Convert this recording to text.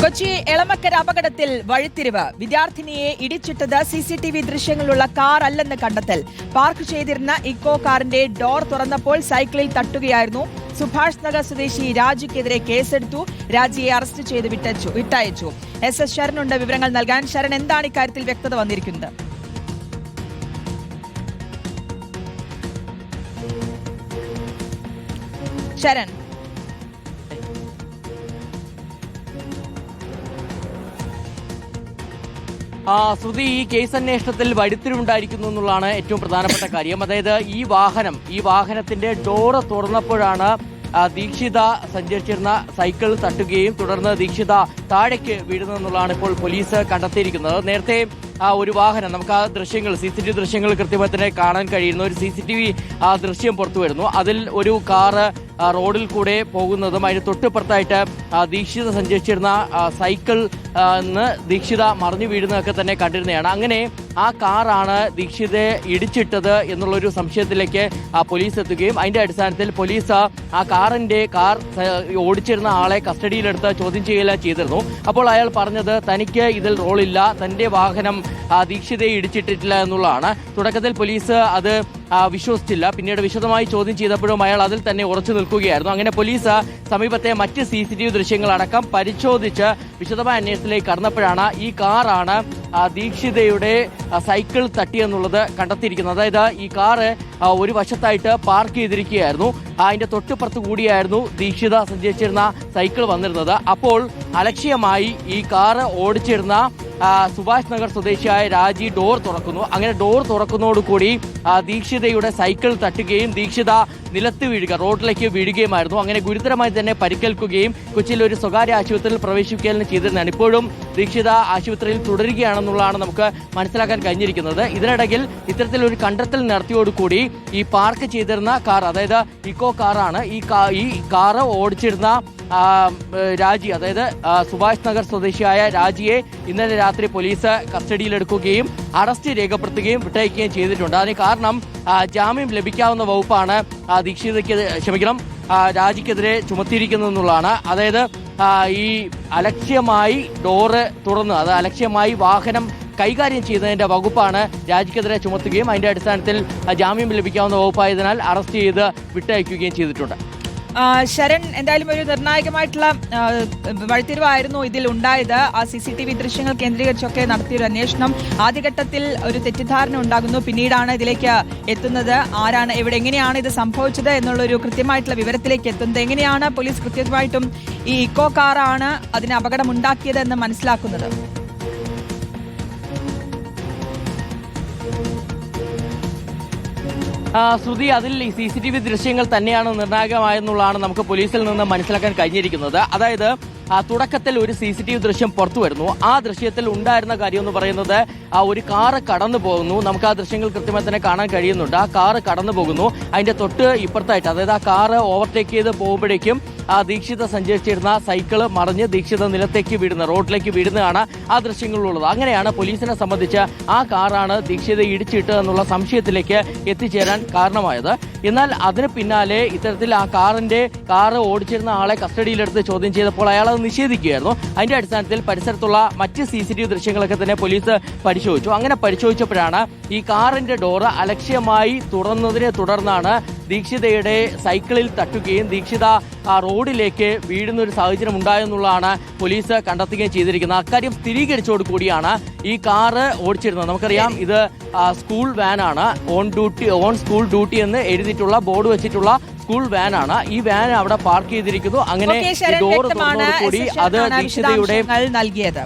കൊച്ചി എളമക്കര അപകടത്തിൽ വഴിത്തിരിവ്. വിദ്യാർത്ഥിനിയെ ഇടിച്ചിട്ടത് CCTV ദൃശ്യങ്ങളുള്ള car അല്ലെന്ന് കണ്ടെത്തൽ. പാർക്ക് ചെയ്തിരുന്ന ഇക്കോ കാറിന്റെ ഡോർ തുറന്നപ്പോൾ സൈക്കിളിൽ തട്ടുകയായിരുന്നു. സുഭാഷ് നഗർ സ്വദേശി രാജിക്കെതിരെ കേസെടുത്തു. രാജിയെ അറസ്റ്റ് ചെയ്ത് വിട്ടയച്ചു. എസ് ശരനുണ്ട് വിവരങ്ങൾ നൽകാൻ. ശരൺ, എന്താണ് ഇക്കാര്യത്തിൽ വ്യക്തത വന്നിരിക്കുന്നത്? ശരൺ, ശ്രുതി, ഈ കേസ് അന്വേഷണത്തിൽ വഴിത്തിരിവുണ്ടായിരിക്കുന്നു എന്നുള്ളതാണ് ഏറ്റവും പ്രധാനപ്പെട്ട കാര്യം. അതായത് ഈ വാഹനത്തിന്റെ ഡോറ് തുറന്നപ്പോഴാണ് ദീക്ഷിത സഞ്ചരിച്ചിരുന്ന സൈക്കിൾ തട്ടുകയും തുടർന്ന് ദീക്ഷിത താഴേക്ക് വീഴുന്നതെന്നുള്ളതാണ് ഇപ്പോൾ പോലീസ് കണ്ടെത്തിയിരിക്കുന്നത്. നേരത്തെ ഒരു വാഹനം, നമുക്ക് ആ ദൃശ്യങ്ങൾ, സിസിടിവി ദൃശ്യങ്ങൾ കൃത്യമായി തന്നെ കാണാൻ കഴിയുന്ന ഒരു സിസിടിവി ദൃശ്യം പുറത്തു വരുന്നു. അതിൽ ഒരു കാറ് റോഡിൽ കൂടെ പോകുന്നതും അതിന് തൊട്ടുപുറത്തായിട്ട് ദീക്ഷിത സഞ്ചരിച്ചിരുന്ന സൈക്കിൾ ദീക്ഷിത മറിഞ്ഞു വീഴുന്നതൊക്കെ തന്നെ കണ്ടിരുന്നതാണ്. അങ്ങനെ ആ കാറാണ് ദീക്ഷിതയെ ഇടിച്ചിട്ടത് എന്നുള്ളൊരു സംശയത്തിലേക്ക് പോലീസ് എത്തുകയും അതിന്റെ അടിസ്ഥാനത്തിൽ പോലീസ് ആ കാർ ഓടിച്ചിരുന്ന ആളെ കസ്റ്റഡിയിലെടുത്ത് ചോദ്യം ചെയ്യുകയും ചെയ്തിരുന്നു. അപ്പോൾ അയാൾ പറഞ്ഞത് തനിക്ക് ഇതിൽ റോളില്ല, തന്റെ വാഹനം ദീക്ഷിതയെ ഇടിച്ചിട്ടില്ല എന്നുള്ളതാണ്. തുടക്കത്തിൽ പോലീസ് അത് വിശ്വസിച്ചില്ല. പിന്നീട് വിശദമായി ചോദ്യം ചെയ്തപ്പോഴും അയാൾ അതിൽ തന്നെ ഉറച്ചു നിൽക്കുകയായിരുന്നു. അങ്ങനെ പോലീസ് സമീപത്തെ മറ്റ് സിസിടിവി ദൃശ്യങ്ങളടക്കം പരിശോധിച്ച് വിശദമായ അന്വേഷണത്തിലേക്ക് കടന്നപ്പോഴാണ് ഈ കാറാണ് ദീക്ഷിതയുടെ സൈക്കിൾ തട്ടിയെന്നുള്ളത് കണ്ടെത്തിയിരിക്കുന്നത്. അതായത് ഈ കാറ് ഒരു വശത്തായിട്ട് പാർക്ക് ചെയ്തിരിക്കുകയായിരുന്നു. അതിന്റെ തൊട്ടുപുറത്ത് കൂടിയായിരുന്നു ദീക്ഷിത സഞ്ചരിച്ചിരുന്ന സൈക്കിൾ വന്നിരുന്നത്. അപ്പോൾ അലക്ഷ്യമായി ഈ കാറ് ഓടിച്ചിരുന്ന സുഭാഷ് നഗർ സ്വദേശിയായ രാജി ഡോർ തുറക്കുന്നു. അങ്ങനെ ഡോർ തുറക്കുന്നതോടുകൂടി ദീക്ഷിതയുടെ സൈക്കിൾ തട്ടുകയും ദീക്ഷിത നിലത്ത് വീഴുക, റോഡിലേക്ക് വീഴുകയുമായിരുന്നു. അങ്ങനെ ഗുരുതരമായി തന്നെ പരിക്കേൽക്കുകയും കൊച്ചിയിൽ ഒരു സ്വകാര്യ ആശുപത്രിയിൽ പ്രവേശിക്കുകയും ചെയ്തിരുന്നതാണ്. ഇപ്പോഴും ദീക്ഷിത ആശുപത്രിയിൽ തുടരുകയാണെന്നുള്ളതാണ് നമുക്ക് മനസ്സിലാക്കാൻ കഴിഞ്ഞിരിക്കുന്നത്. ഇതിനിടയിൽ ഇത്തരത്തിലൊരു കണ്ടെത്തൽ നടത്തിയോടുകൂടി ഈ പാർക്ക് ചെയ്തിരുന്ന കാർ, അതായത് ഇക്കോ കാറാണ്, ഈ കാറ് ഓടിച്ചിരുന്ന രാജി, അതായത് സുഭാഷ് നഗർ സ്വദേശിയായ രാജിയെ ഇന്നലെ രാത്രി പോലീസ് കസ്റ്റഡിയിലെടുക്കുകയും അറസ്റ്റ് രേഖപ്പെടുത്തുകയും വിട്ടയക്കുകയും ചെയ്തിട്ടുണ്ട്. അതിന് കാരണം ജാമ്യം ലഭിക്കാവുന്ന വകുപ്പാണ് രാജിക്കെതിരെ ചുമത്തിയിരിക്കുന്നതെന്നുള്ളതാണ്. അതായത് ഈ അലക്ഷ്യമായി ഡോറ് തുറന്ന്, അത് അലക്ഷ്യമായി വാഹനം കൈകാര്യം ചെയ്യുന്നതിന്റെ വകുപ്പാണ് രാജിക്കെതിരെ ചുമത്തുകയും അതിന്റെ അടിസ്ഥാനത്തിൽ ജാമ്യം ലഭിക്കാവുന്ന വകുപ്പായതിനാൽ അറസ്റ്റ് ചെയ്ത് വിട്ടയക്കുകയും ചെയ്തിട്ടുണ്ട്. ശരൺ, എന്തായാലും ഒരു നിർണായകമായിട്ടുള്ള വഴിത്തിരിവായിരുന്നു ഇതിൽ ഉണ്ടായത്. ആ സിസിടിവി ദൃശ്യങ്ങൾ കേന്ദ്രീകരിച്ചൊക്കെ നടത്തിയൊരു അന്വേഷണം ആദ്യഘട്ടത്തിൽ ഒരു തെറ്റിദ്ധാരണ ഉണ്ടാകുന്നു. പിന്നീടാണ് ഇതിലേക്ക് എത്തുന്നത്. ആരാണ്, എങ്ങനെയാണ് ഇത് സംഭവിച്ചത് എന്നുള്ളൊരു കൃത്യമായിട്ടുള്ള വിവരത്തിലേക്ക് എത്തുന്നത്. എങ്ങനെയാണ് പോലീസ് കൃത്യമായിട്ടും ഈ ഇക്കോ കാറാണ് അതിന് അപകടമുണ്ടാക്കിയത് എന്ന് മനസ്സിലാക്കുന്നത്? ശ്രുതി, അതിൽ ഈ സിസിടിവി ദൃശ്യങ്ങൾ തന്നെയാണ് നിർണായകമായെന്നുള്ളതാണ് നമുക്ക് പോലീസിൽ നിന്ന് മനസ്സിലാക്കാൻ കഴിഞ്ഞിരിക്കുന്നത്. അതായത് തുടക്കത്തിൽ ഒരു സിസിടിവി ദൃശ്യം പുറത്തു വരുന്നു. ആ ദൃശ്യത്തിൽ ഉണ്ടായിരുന്ന കാര്യം എന്ന് പറയുന്നത് ഒരു കാറ് കടന്നു പോകുന്നു. നമുക്ക് ആ ദൃശ്യങ്ങൾ കൃത്യമായി തന്നെ കാണാൻ കഴിയുന്നുണ്ട്. ആ കാറ് കടന്നു പോകുന്നു. അതിന്റെ തൊട്ട് ഇപ്പുറത്തായിട്ട്, അതായത് ആ കാറ് ഓവർടേക്ക് ചെയ്ത് പോകുമ്പോഴേക്കും ദീക്ഷിത സഞ്ചരിച്ചിരുന്ന സൈക്കിള് മറിഞ്ഞ് ദീക്ഷിത നിലത്തേക്ക് വീഴുന്ന, റോഡിലേക്ക് വീഴുന്നതാണ് ആ ദൃശ്യങ്ങളിലുള്ളത്. അങ്ങനെയാണ് പോലീസിനെ സംബന്ധിച്ച് ആ കാറാണ് ദീക്ഷിത ഇടിച്ചിട്ടതെന്നുള്ള സംശയത്തിലേക്ക് എത്തിച്ചേരാൻ കാരണമായത്. എന്നാൽ അതിന് പിന്നാലെ ഇത്തരത്തിൽ ആ കാറ് ഓടിച്ചിരുന്ന ആളെ കസ്റ്റഡിയിലെടുത്ത് ചോദ്യം ചെയ്തപ്പോൾ അയാൾ അത് നിഷേധിക്കുകയായിരുന്നു. അതിന്റെ അടിസ്ഥാനത്തിൽ പരിസരത്തുള്ള മറ്റ് സിസിടിവി ദൃശ്യങ്ങളൊക്കെ തന്നെ പോലീസ് പരിശോധിച്ചു. അങ്ങനെ പരിശോധിച്ചപ്പോഴാണ് ഈ കാറിന്റെ ഡോറ് അലക്ഷ്യമായി തുറന്നതിനെ തുടർന്നാണ് ദീക്ഷിതയുടെ സൈക്കിളിൽ തട്ടുകയും ദീക്ഷിത റോഡിലേക്ക് വീഴുന്ന ഒരു സാഹചര്യം ഉണ്ടായെന്നുള്ളതാണ് പോലീസ് കണ്ടെത്തുകയും ചെയ്തിരിക്കുന്നത്. അക്കാര്യം സ്ഥിരീകരിച്ചോടുകൂടിയാണ് ഈ കാറ് ഓടിച്ചിരുന്നത്. നമുക്കറിയാം, ഇത് സ്കൂൾ വാനാണ്, ഓൺ സ്കൂൾ ഡ്യൂട്ടി എന്ന് എഴുതിയിട്ടുള്ള ബോർഡ് വെച്ചിട്ടുള്ള സ്കൂൾ വാനാണ്. ഈ വാൻ അവിടെ പാർക്ക് ചെയ്തിരിക്കുന്നു. അങ്ങനെ ഡോർ തുറന്നതോടുകൂടി അത് ദീക്ഷിതയുടെ നൽകിയത്.